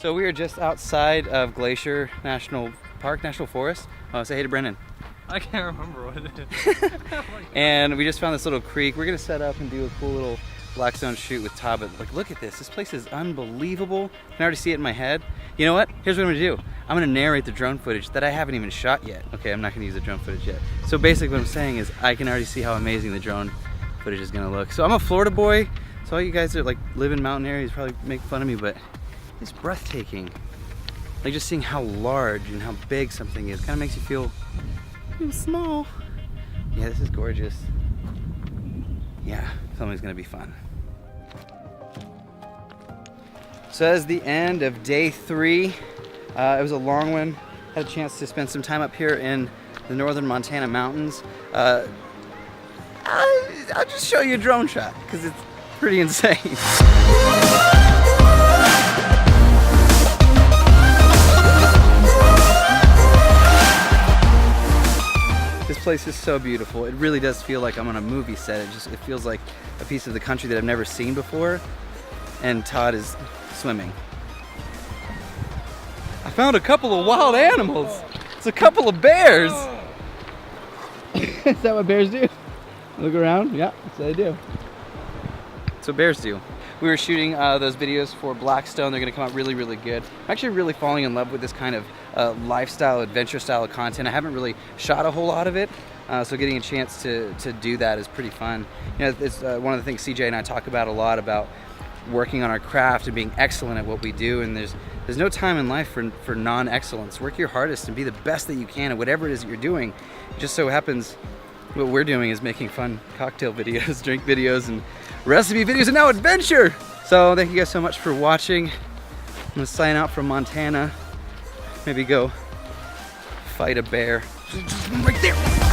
So we are just outside of Glacier National Forest. Say hey to Brennan. I can't remember what it is. And we just found this little creek. We're gonna set up and do a cool little Blackstone shoot with Todd, but like, look at this. This place is unbelievable. I can already see it in my head. You know what? Here's what I'm gonna do. I'm gonna narrate the drone footage that I haven't even shot yet. Okay, I'm not gonna use the drone footage yet. So basically what I'm saying is I can already see how amazing the drone footage is gonna look. So I'm a Florida boy, so all you guys that like live in mountain areas probably make fun of me, but it's breathtaking. Like just seeing how large and how big something is kind of makes you feel small. Yeah, this is gorgeous. Yeah, filming's gonna be fun. So that is the end of day 3. It was a long one. Had a chance to spend some time up here in the northern Montana mountains. I'll just show you a drone shot because it's pretty insane. This place is so beautiful. It really does feel like I'm on a movie set. It feels like a piece of the country that I've never seen before. And Todd is swimming. I found a couple of wild animals. It's a couple of bears. Is that what bears do? Look around. Yeah, that's what they do. That's what bears do. We were shooting those videos for Blackstone. They're gonna come out really, really good. I'm actually really falling in love with this kind of lifestyle, adventure style of content. I haven't really shot a whole lot of it, so getting a chance to do that is pretty fun. You know, it's one of the things CJ and I talk about a lot, about working on our craft and being excellent at what we do, and there's no time in life for non-excellence. Work your hardest and be the best that you can at whatever it is that you're doing. It just so happens what we're doing is making fun cocktail videos, drink videos, and recipe videos, and now adventure! So thank you guys so much for watching. I'm gonna sign out from Montana. Maybe go fight a bear. Right there!